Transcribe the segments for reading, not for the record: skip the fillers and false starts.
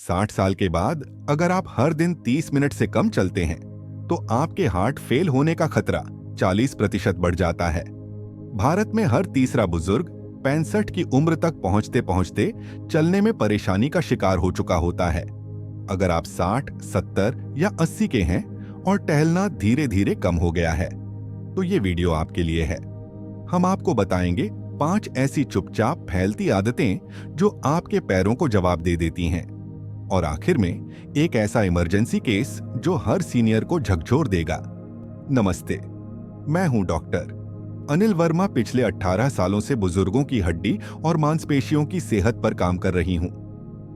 60 साल के बाद अगर आप हर दिन 30 मिनट से कम चलते हैं तो आपके हार्ट फेल होने का खतरा 40% बढ़ जाता है। भारत में हर तीसरा बुजुर्ग 65 की उम्र तक पहुंचते पहुंचते चलने में परेशानी का शिकार हो चुका होता है। अगर आप 60, 70 या 80 के हैं और टहलना धीरे धीरे कम हो गया है तो ये वीडियो आपके लिए है। हम आपको बताएंगे 5 ऐसी चुपचाप फैलती आदतें जो आपके पैरों को जवाब दे देती हैं। और आखिर में एक ऐसा इमरजेंसी केस जो हर सीनियर को झकझोर देगा। नमस्ते, मैं हूं डॉक्टर अनिल वर्मा। पिछले 18 सालों से बुजुर्गों की हड्डी और मांसपेशियों की सेहत पर काम कर रही हूं।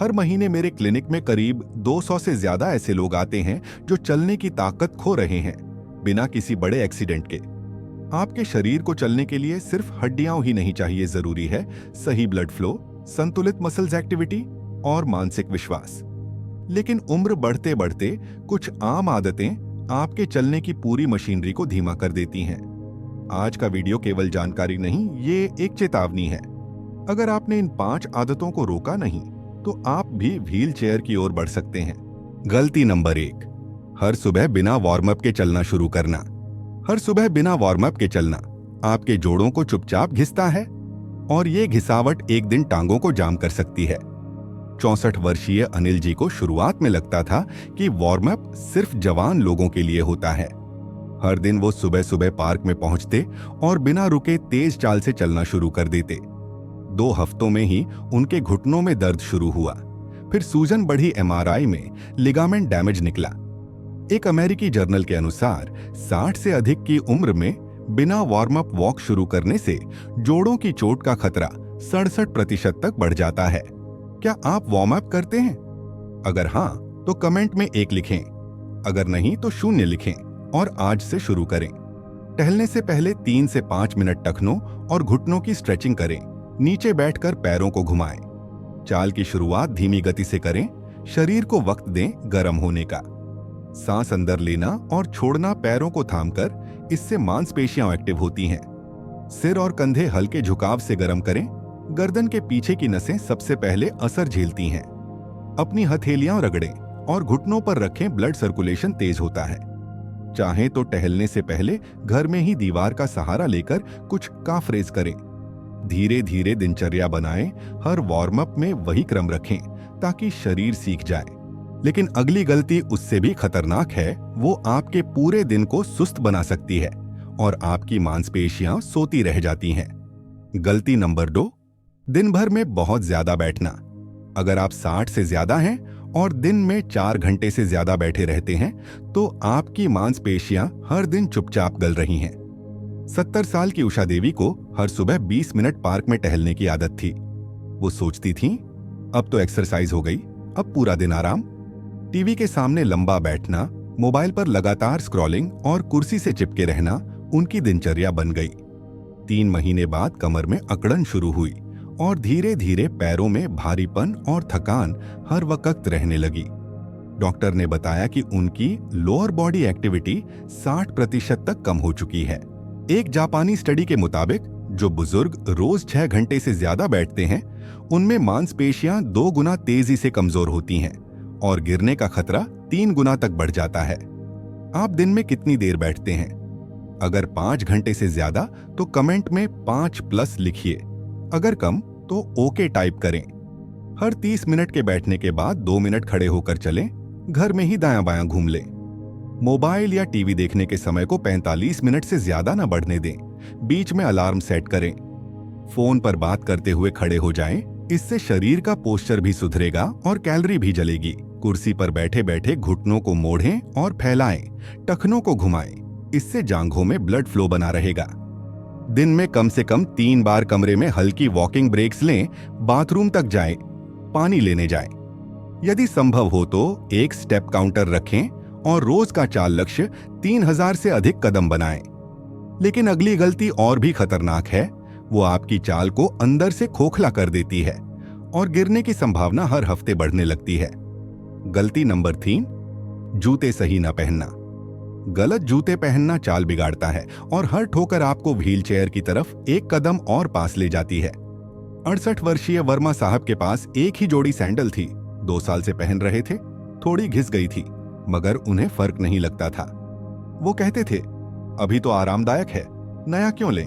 हर महीने मेरे क्लिनिक में करीब 200 से ज्यादा ऐसे लोग आते हैं जो चलने की ताकत खो रहे हैं बिना किसी बड़े एक्सीडेंट के। आपके शरीर को चलने के लिए सिर्फ हड्डियां ही नहीं चाहिए, जरूरी है सही ब्लड फ्लो, संतुलित मसल्स एक्टिविटी और मानसिक विश्वास। लेकिन उम्र बढ़ते बढ़ते कुछ आम आदतें आपके चलने की पूरी मशीनरी को धीमा कर देती हैं। आज का वीडियो केवल जानकारी नहीं, ये एक चेतावनी है। अगर आपने इन 5 आदतों को रोका नहीं तो आप भी व्हील चेयर की ओर बढ़ सकते हैं। गलती नंबर 1, हर सुबह बिना वार्म अप के चलना शुरू करना। हर सुबह बिना वार्म अप के चलना आपके जोड़ों को चुपचाप घिसता है और ये घिसावट एक दिन टांगों को जाम कर सकती है। 64 वर्षीय अनिल जी को शुरुआत में लगता था कि वार्म अप सिर्फ जवान लोगों के लिए होता है। हर दिन वो सुबह सुबह पार्क में पहुंचते और बिना रुके तेज चाल से चलना शुरू कर देते। 2 हफ्तों में ही उनके घुटनों में दर्द शुरू हुआ, फिर सूजन बढ़ी, MRI में लिगामेंट डैमेज निकला। एक अमेरिकी जर्नल के अनुसार 60 से अधिक की उम्र में बिना वार्म अप वॉक शुरू करने से जोड़ों की चोट का खतरा 67% तक बढ़ जाता है। क्या आप वार्म अप करते हैं? अगर हाँ तो कमेंट में 1 लिखें, अगर नहीं तो 0 लिखें और आज से शुरू करें। टहलने से पहले 3 से 5 मिनट टखनों और घुटनों की स्ट्रेचिंग करें। नीचे बैठकर पैरों को घुमाएं। चाल की शुरुआत धीमी गति से करें, शरीर को वक्त दें गर्म होने का। सांस अंदर लेना और छोड़ना पैरों को थामकर, इससे मांसपेशियां एक्टिव होती हैं। सिर और कंधे हल्के झुकाव से गर्म करें। गर्दन के पीछे की नसें सबसे पहले असर झेलती हैं। अपनी हथेलियां रगड़ें और घुटनों पर रखें, ब्लड सर्कुलेशन तेज होता है। चाहें तो टहलने से पहले घर में ही दीवार का सहारा लेकर कुछ काफ रेज करें। धीरे धीरे दिनचर्या बनाएं, हर वार्म अप में वही क्रम रखें ताकि शरीर सीख जाए। लेकिन अगली गलती उससे भी खतरनाक है, वो आपके पूरे दिन को सुस्त बना सकती है और आपकी मांसपेशियां सोती रह जाती हैं। गलती नंबर 2, दिन भर में बहुत ज्यादा बैठना। अगर आप 60 से ज्यादा हैं और दिन में 4 घंटे से ज्यादा बैठे रहते हैं तो आपकी मांसपेशियां हर दिन चुपचाप गल रही हैं। 70 साल की उषा देवी को हर सुबह 20 मिनट पार्क में टहलने की आदत थी। वो सोचती थीं, अब तो एक्सरसाइज हो गई, अब पूरा दिन आराम। टीवी के सामने लंबा बैठना, मोबाइल पर लगातार स्क्रॉलिंग और कुर्सी से चिपके रहना उनकी दिनचर्या बन गई। 3 महीने बाद कमर में अकड़न शुरू हुई और धीरे धीरे पैरों में भारीपन और थकान हर वक्त रहने लगी। डॉक्टर ने बताया कि उनकी लोअर बॉडी एक्टिविटी 60% तक कम हो चुकी है। एक जापानी स्टडी के मुताबिक जो बुजुर्ग रोज 6 घंटे से ज्यादा बैठते हैं उनमें मांसपेशियां 2 गुना तेजी से कमजोर होती हैं और गिरने का खतरा 3 गुना तक बढ़ जाता है। आप दिन में कितनी देर बैठते हैं? अगर 5 घंटे से ज्यादा तो कमेंट में 5+ लिखिए, अगर कम तो ओके टाइप करें। हर 30 मिनट के बैठने के बाद 2 मिनट खड़े होकर चलें। घर में ही दायां बायां घूम लें। मोबाइल या टीवी देखने के समय को 45 मिनट से ज्यादा न बढ़ने दें। बीच में अलार्म सेट करें। फोन पर बात करते हुए खड़े हो जाएं, इससे शरीर का पोस्चर भी सुधरेगा और कैलोरी भी जलेगी। कुर्सी पर बैठे बैठे घुटनों को मोड़ें और फैलाएं, टखनों को घुमाएं, इससे जांघों में ब्लड फ्लो बना रहेगा। दिन में कम से कम 3 बार कमरे में हल्की वॉकिंग ब्रेक्स लें, बाथरूम तक जाएं, पानी लेने जाएं। यदि संभव हो तो एक स्टेप काउंटर रखें और रोज का चाल लक्ष्य 3000 से अधिक कदम बनाएं। लेकिन अगली गलती और भी खतरनाक है, वो आपकी चाल को अंदर से खोखला कर देती है और गिरने की संभावना हर हफ्ते बढ़ने लगती है। गलती नंबर 3, जूते सही न पहनना। गलत जूते पहनना चाल बिगाड़ता है और हर ठोकर आपको व्हीलचेयर की तरफ एक कदम और पास ले जाती है। 68 वर्षीय वर्मा साहब के पास एक ही जोड़ी सैंडल थी, 2 साल से पहन रहे थे, थोड़ी घिस गई थी, मगर उन्हें फर्क नहीं लगता था। वो कहते थे, अभी तो आरामदायक है, नया क्यों लें?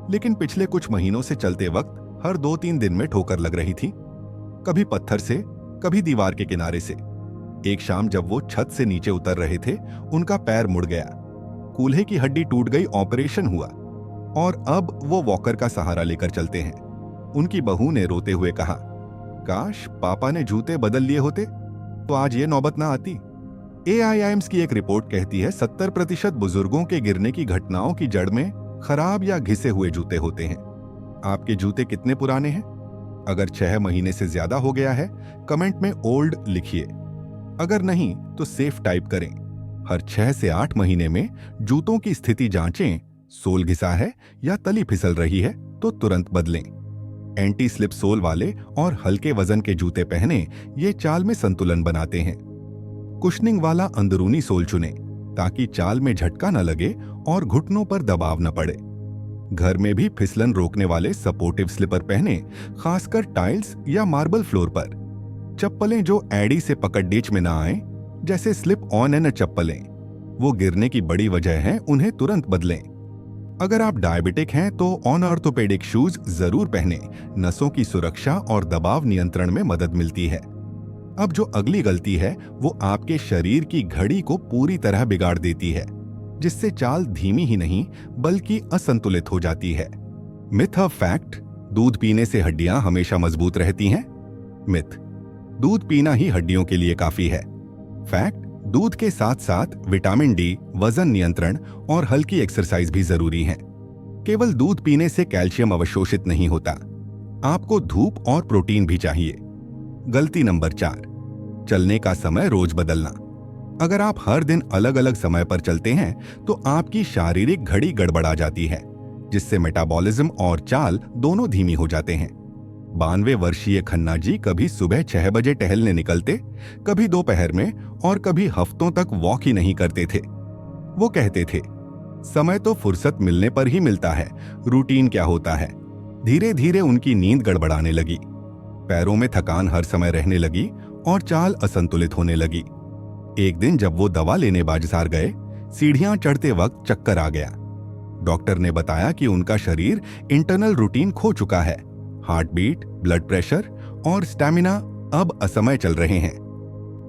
लेकिन पिछले कुछ महीनों से चलते वक्त हर 2-3 दिन में ठोकर लग रही थी, कभी पत्थर से, कभी दीवार के किनारे से। एक शाम जब वो छत से नीचे उतर रहे थे, उनका पैर मुड़ गया, कूल्हे की हड्डी टूट गई, ऑपरेशन हुआ और अब वो वॉकर का सहारा लेकर चलते हैं। उनकी बहू ने रोते हुए कहा, काश पापा ने जूते बदल लिए होते तो आज ये नौबत ना आती। AIIMS की एक रिपोर्ट कहती है 70% बुजुर्गों के गिरने की घटनाओं की जड़ में खराब या घिसे हुए जूते होते हैं। आपके जूते कितने पुराने हैं? अगर 6 महीने से ज्यादा हो गया है, कमेंट में ओल्ड लिखिए। अगर नहीं तो सेफ टाइप करें। हर 6 से 8 महीने में जूतों की स्थिति जांचें, सोल घिसा है या तली फिसल रही है तो तुरंत बदलें। एंटी स्लिप सोल वाले और हल्के वजन के जूते पहने, ये चाल में संतुलन बनाते हैं। कुशनिंग वाला अंदरूनी सोल चुनें ताकि चाल में झटका न लगे और घुटनों पर दबाव न पड़े। घर में भी फिसलन रोकने वाले सपोर्टिव स्लीपर पहने, खासकर टाइल्स या मार्बल फ्लोर पर। चप्पलें जो एड़ी से पकड़ डीच में ना आए, जैसे स्लिप ऑन एंड चप्पलें, वो गिरने की बड़ी वजह है, उन्हें तुरंत बदलें। अगर आप डायबिटिक हैं तो ऑन ऑर्थोपेडिक शूज जरूर पहने, नसों की सुरक्षा और दबाव नियंत्रण में मदद मिलती है। अब जो अगली गलती है वो आपके शरीर की घड़ी को पूरी तरह बिगाड़ देती है, जिससे चाल धीमी ही नहीं बल्कि असंतुलित हो जाती है। मिथ ऑफ फैक्ट, दूध पीने से हड्डियां हमेशा मजबूत रहती हैं। मिथ, दूध पीना ही हड्डियों के लिए काफी है। फैक्ट, दूध के साथ साथ विटामिन डी, वजन नियंत्रण और हल्की एक्सरसाइज भी जरूरी है। केवल दूध पीने से कैल्शियम अवशोषित नहीं होता, आपको धूप और प्रोटीन भी चाहिए। गलती नंबर 4, चलने का समय रोज बदलना। अगर आप हर दिन अलग अलग समय पर चलते हैं तो आपकी शारीरिक घड़ी गड़बड़ा जाती है, जिससे मेटाबॉलिज्म और चाल दोनों धीमी हो जाते हैं। 92 वर्षीय खन्ना जी कभी सुबह 6 बजे टहलने निकलते, कभी दोपहर में और कभी हफ्तों तक वॉक ही नहीं करते थे। वो कहते थे, समय तो फुर्सत मिलने पर ही मिलता है, रूटीन क्या होता है। धीरे धीरे उनकी नींद गड़बड़ाने लगी, पैरों में थकान हर समय रहने लगी और चाल असंतुलित होने लगी। एक दिन जब वो दवा लेने बाजार गए, सीढ़ियां चढ़ते वक्त चक्कर आ गया। डॉक्टर ने बताया कि उनका शरीर इंटरनल रूटीन खो चुका है। हार्ट बीट, ब्लड प्रेशर और स्टैमिना अब असमय चल रहे हैं।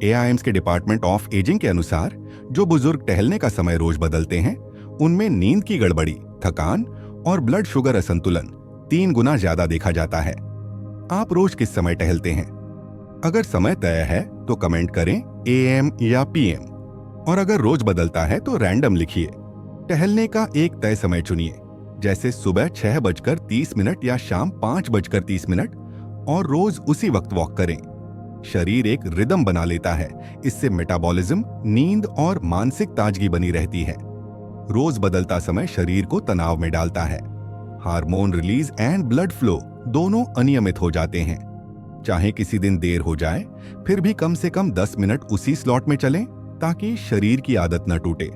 AIIMS के डिपार्टमेंट ऑफ एजिंग के अनुसार जो बुजुर्ग टहलने का समय रोज बदलते हैं, उनमें नींद की गड़बड़ी, थकान और ब्लड शुगर असंतुलन 3 गुना ज्यादा देखा जाता है। आप रोज किस समय टहलते हैं? अगर समय तय है तो कमेंट करें AM या PM, और अगर रोज बदलता है तो रैंडम लिखिए। टहलने का एक तय समय चुनिए, जैसे सुबह 6:30 या शाम 5:30, और रोज उसी वक्त वॉक करें। शरीर एक रिदम बना लेता है, इससे मेटाबॉलिज्म, नींद और मानसिक ताजगी बनी रहती है। रोज बदलता समय शरीर को तनाव में डालता है। Hormone release and blood flow दोनों अनियमित हो जाते हैं। चाहे किसी दिन देर हो जाए, फिर भी कम से कम 10 मिनट उसी स्लॉट में चलें ताकि शरीर की आदत न टूटे।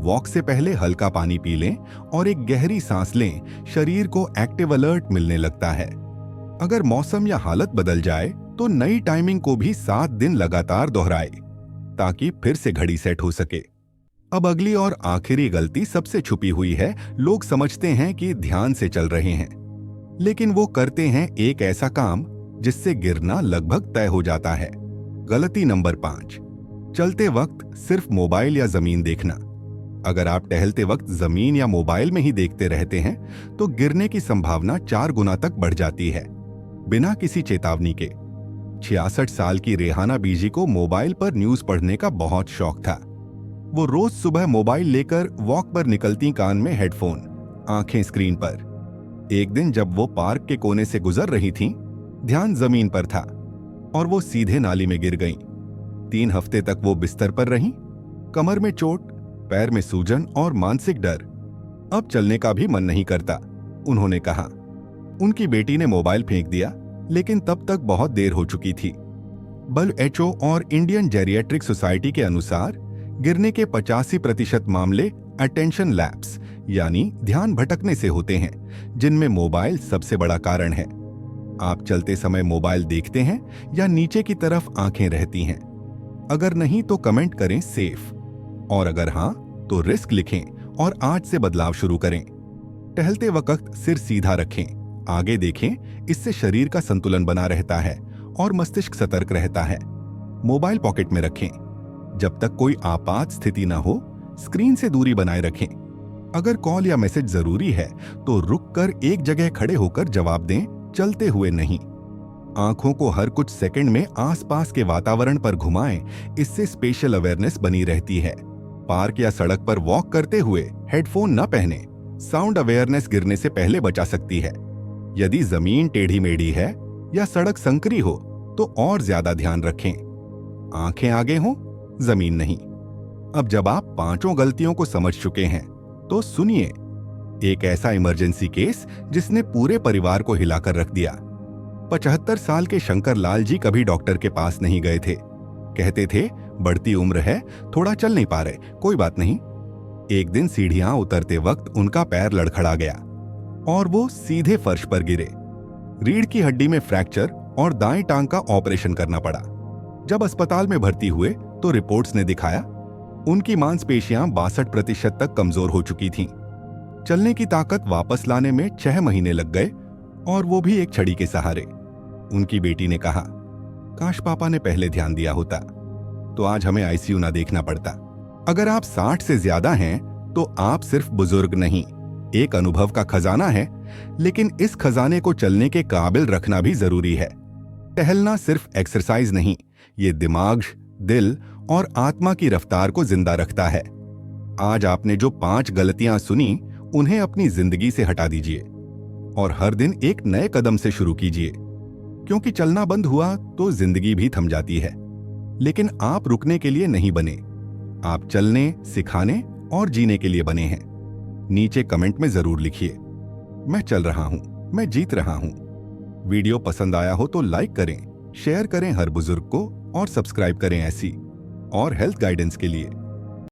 वॉक से पहले हल्का पानी पी लें और एक गहरी सांस लें, शरीर को एक्टिव अलर्ट मिलने लगता है। अगर मौसम या हालत बदल जाए तो नई टाइमिंग को भी 7 दिन लगातार दोहराए ताकि फिर से घड़ी सेट हो सके। अब अगली और आखिरी गलती सबसे छुपी हुई है। लोग समझते हैं कि ध्यान से चल रहे हैं, लेकिन वो करते हैं एक ऐसा काम जिससे गिरना लगभग तय हो जाता है। गलती नंबर 5, चलते वक्त सिर्फ मोबाइल या जमीन देखना। अगर आप टहलते वक्त जमीन या मोबाइल में ही देखते रहते हैं तो गिरने की संभावना 4 गुना तक बढ़ जाती है, बिना किसी चेतावनी के। 66 साल की रेहाना बीजी को मोबाइल पर न्यूज पढ़ने का बहुत शौक था। वो रोज सुबह मोबाइल लेकर वॉक पर निकलती, कान में हेडफोन, आंखें स्क्रीन पर। एक दिन जब वो पार्क के कोने से गुजर रही थीं, ध्यान जमीन पर था और वो सीधे नाली में गिर गईं। 3 हफ्ते तक वो बिस्तर पर रहीं, कमर में चोट, पैर में सूजन और मानसिक डर। अब चलने का भी मन नहीं करता, उन्होंने कहा। उनकी बेटी ने मोबाइल फेंक दिया, लेकिन तब तक बहुत देर हो चुकी थी। WHO और इंडियन जेरिएट्रिक सोसाइटी के अनुसार गिरने के 85% मामले अटेंशन लैप्स यानी ध्यान भटकने से होते हैं, जिनमें मोबाइल सबसे बड़ा कारण है। आप चलते समय मोबाइल देखते हैं या नीचे की तरफ आंखें रहती हैं? अगर नहीं तो कमेंट करें सेफ, और अगर हाँ तो रिस्क लिखें और आज से बदलाव शुरू करें। टहलते वक्त सिर सीधा रखें, आगे देखें, इससे शरीर का संतुलन बना रहता है और मस्तिष्क सतर्क रहता है। मोबाइल पॉकेट में रखें, जब तक कोई आपात स्थिति न हो स्क्रीन से दूरी बनाए रखें। अगर कॉल या मैसेज जरूरी है तो रुककर एक जगह खड़े होकर जवाब दें, चलते हुए नहीं। आंखों को हर कुछ सेकंड में आसपास के वातावरण पर घुमाएं, इससे स्पेशल अवेयरनेस बनी रहती है। पार्क या सड़क पर वॉक करते हुए हेडफोन न पहने, साउंड अवेयरनेस गिरने से पहले बचा सकती है। यदि जमीन टेढ़ी मेढ़ी है या सड़क संकरी हो तो और ज्यादा ध्यान रखें। आंखें आगे हों, जमीन नहीं। अब जब आप पांचों गलतियों को समझ चुके हैं तो सुनिए एक ऐसा इमरजेंसी केस जिसने पूरे परिवार को हिलाकर रख दिया। 75 साल के शंकर लाल जी कभी डॉक्टर के पास नहीं गए थे। कहते थे बढ़ती उम्र है, थोड़ा चल नहीं पा रहे, कोई बात नहीं। एक दिन सीढ़ियां उतरते वक्त उनका पैर लड़खड़ा गया और वो सीधे फर्श पर गिरे। रीढ़ की हड्डी में फ्रैक्चर और दाएं टांग का ऑपरेशन करना पड़ा। जब अस्पताल में भर्ती हुए तो रिपोर्ट्स ने दिखाया उनकी मांसपेशियां 62% तक कमजोर हो चुकी थीं। चलने की ताकत वापस लाने में 6 महीने लग गए, और वो भी एक छड़ी के सहारे। उनकी बेटी ने कहा, काश पापा ने पहले ध्यान दिया होता तो आज हमें आईसीयू ना देखना पड़ता। अगर आप 60 से ज्यादा हैं तो आप सिर्फ बुजुर्ग नहीं, एक अनुभव का खजाना है, लेकिन इस खजाने को चलने के काबिल रखना भी जरूरी है। टहलना सिर्फ एक्सरसाइज नहीं, ये दिमाग, दिल और आत्मा की रफ्तार को जिंदा रखता है। आज आपने जो 5 गलतियां सुनी, उन्हें अपनी जिंदगी से हटा दीजिए और हर दिन एक नए कदम से शुरू कीजिए, क्योंकि चलना बंद हुआ तो जिंदगी भी थम जाती है। लेकिन आप रुकने के लिए नहीं बने, आप चलने, सिखाने और जीने के लिए बने हैं। नीचे कमेंट में जरूर लिखिए, मैं चल रहा हूं, मैं जीत रहा हूं। वीडियो पसंद आया हो तो लाइक करें, शेयर करें हर बुजुर्ग को और सब्सक्राइब करें ऐसी और हेल्थ गाइडेंस के लिए।